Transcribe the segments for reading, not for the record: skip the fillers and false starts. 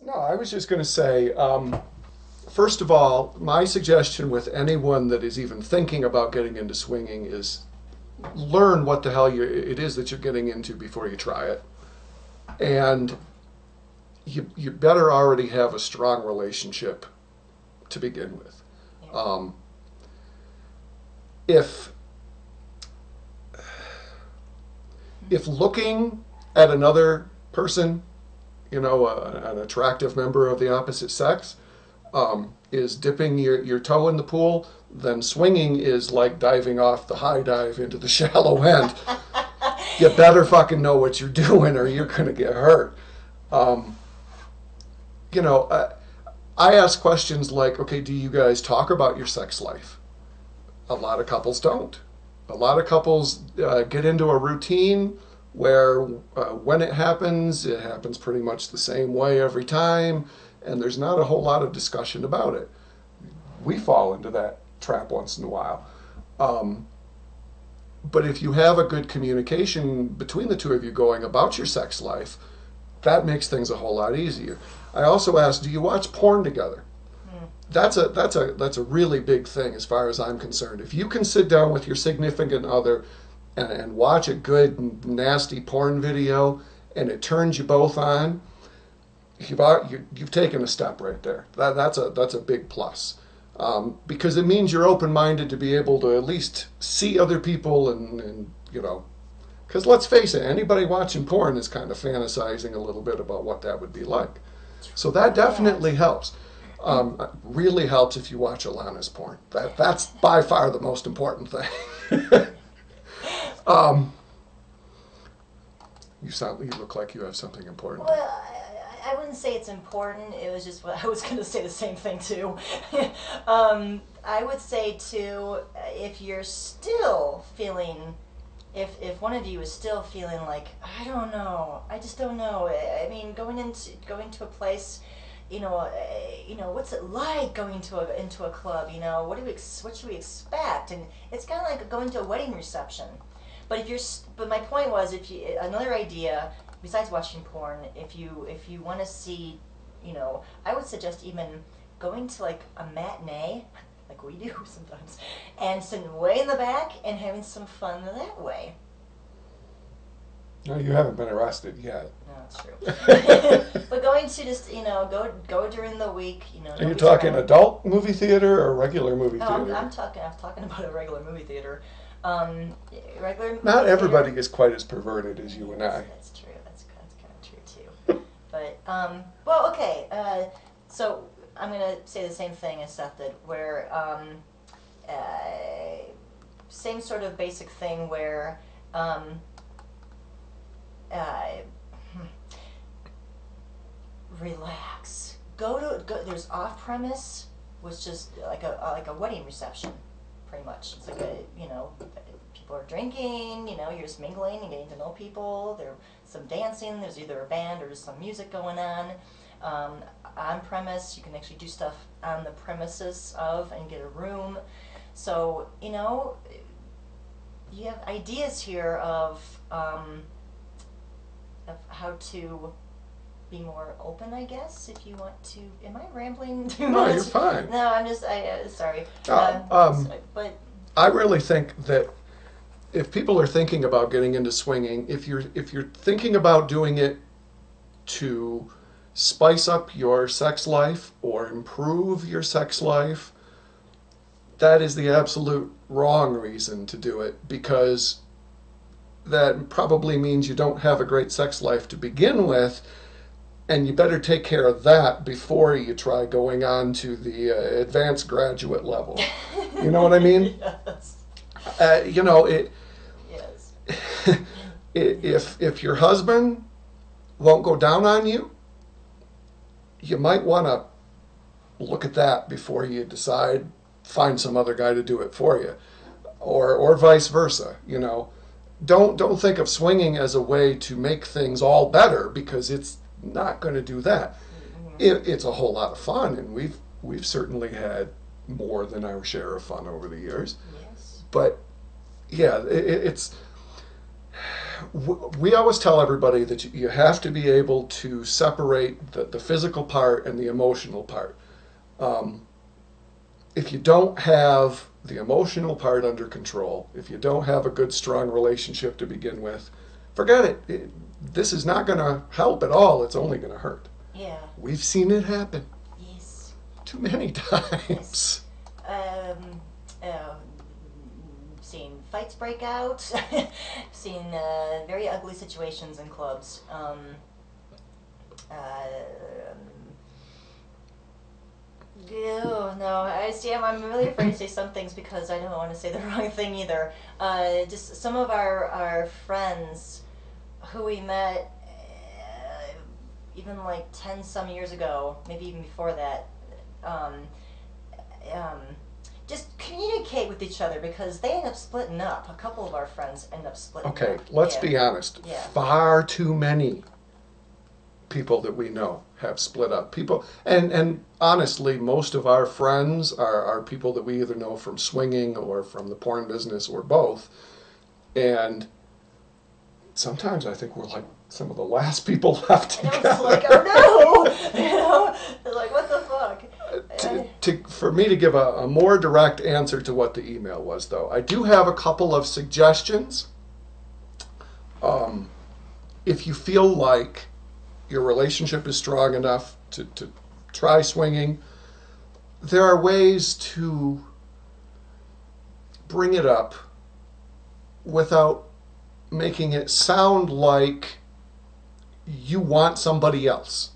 No, I was just going to say, first of all, my suggestion with anyone that is even thinking about getting into swinging is learn what the hell it is that you're getting into before you try it. And you better already have a strong relationship to begin with. If looking at another person, an attractive member of the opposite sex, is dipping your toe in the pool, then swinging is like diving off the high dive into the shallow end. You better fucking know what you're doing or you're going to get hurt. I ask questions like, okay, do you guys talk about your sex life? A lot of couples don't. A lot of couples get into a routine where when it happens pretty much the same way every time, and there's not a whole lot of discussion about it. We fall into that trap once in a while. But if you have a good communication between the two of you going about your sex life, that makes things a whole lot easier. I also asked, do you watch porn together? That's a really big thing as far as I'm concerned. If you can sit down with your significant other and watch a good nasty porn video and it turns you both on, you've taken a step right there. That's a big plus. Because it means you're open-minded to be able to at least see other people and because let's face it, anybody watching porn is kind of fantasizing a little bit about what that would be like. So that definitely helps. Really helps if you watch Alanna's porn. That's by far the most important thing. You look like you have something important. Well, I wouldn't say it's important. It was just what I was going to say the same thing too. I would say too, if you're still feeling, if one of you is still feeling like, I don't know, I just don't know. I mean, going to a place, what's it like going into a club? What should we expect? And it's kind of like going to a wedding reception. But my point was, another idea besides watching porn, if you want to see, I would suggest even going to like a matinee, like we do sometimes, and sitting way in the back and having some fun that way. No, you haven't been arrested yet. No, that's true. But going to just, go during the week, Are you talking adult movie theater or regular movie theater? I'm talking about a regular movie theater. Not everybody is quite as perverted as you and I. That's true. That's kind of true too. But okay. So I'm gonna say the same thing as Seth did, where same sort of basic thing where relax. Go. There's off premise, which is like a wedding reception. Pretty much. It's like people are drinking, you're just mingling and getting to know people. There's some dancing, there's either a band or just some music going on. On premise, you can actually do stuff on the premises and get a room. So, you have ideas here of how to be more open, I guess, if you want to. Am I rambling too much? No, you're fine. No, I'm just, sorry. But I really think that if people are thinking about getting into swinging, if you're thinking about doing it to spice up your sex life or improve your sex life, that is the absolute wrong reason to do it, because that probably means you don't have a great sex life to begin with. And you better take care of that before you try going on to the advanced graduate level. You know what I mean? Yes. Yes. If your husband won't go down on you, you might want to look at that before you decide find some other guy to do it for you, or vice versa. Don't think of swinging as a way to make things all better, because it's not going to do that. It's a whole lot of fun, and we've certainly had more than our share of fun over the years. Yes. But yeah, it's we always tell everybody that you have to be able to separate the physical part and the emotional part. If you don't have the emotional part under control, if you don't have a good, strong relationship to begin with, forget it. This is not going to help at all. It's only going to hurt. Yeah. We've seen it happen. Yes. Too many times. Yes. Seen fights break out. Seen very ugly situations in clubs. No, I'm really afraid to say some things because I don't want to say the wrong thing either. Just some of our friends who we met even like 10 some years ago, maybe even before that, just communicate with each other because they end up splitting up. A couple of our friends end up splitting up. Okay, let's be honest. Yeah. Far too many people that we know have split up. People, and honestly, most of our friends are people that we either know from swinging or from the porn business or both. And sometimes I think we're like some of the last people left together. And it's like, oh no! They're like, what the fuck? For me to give a more direct answer to what the email was, though, I do have a couple of suggestions. If you feel like your relationship is strong enough to try swinging, there are ways to bring it up without making it sound like you want somebody else.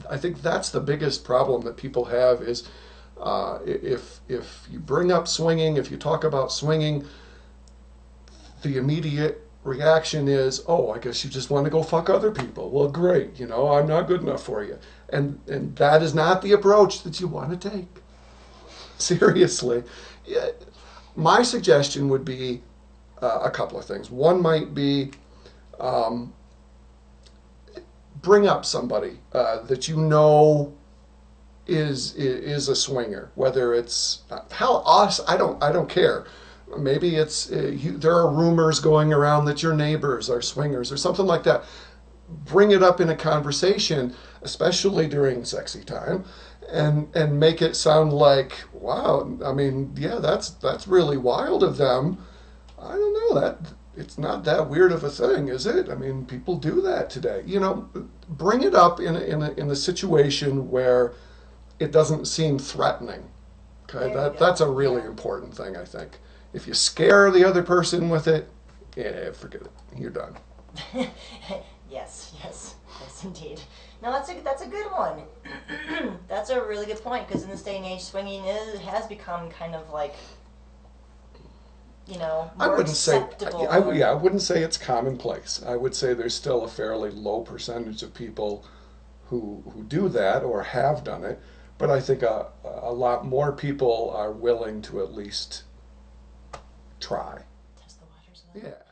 I think that's the biggest problem that people have is if you bring up swinging, if you talk about swinging, the immediate reaction is, oh, I guess you just want to go fuck other people. Well, great, I'm not good enough for you. And that is not the approach that you want to take. Seriously. My suggestion would be a couple of things. One might be bring up somebody that you know is a swinger, whether it's I don't care. Maybe it's there are rumors going around that your neighbors are swingers or something like that. Bring it up in a conversation, especially during sexy time, and make it sound like, wow, I mean, yeah, that's really wild of them. I don't know, that it's not that weird of a thing, is it? I mean, people do that today. Bring it up in a situation where it doesn't seem threatening. Okay, that's a really important thing, I think. If you scare the other person with it, forget it. You're done. Yes, indeed. No, that's a good one. That's a really good point because in this day and age, swinging has become kind of like, more acceptable. I wouldn't say it's commonplace. I would say there's still a fairly low percentage of people who do that or have done it, but I think a lot more people are willing to at least try. Test the waters. Yeah.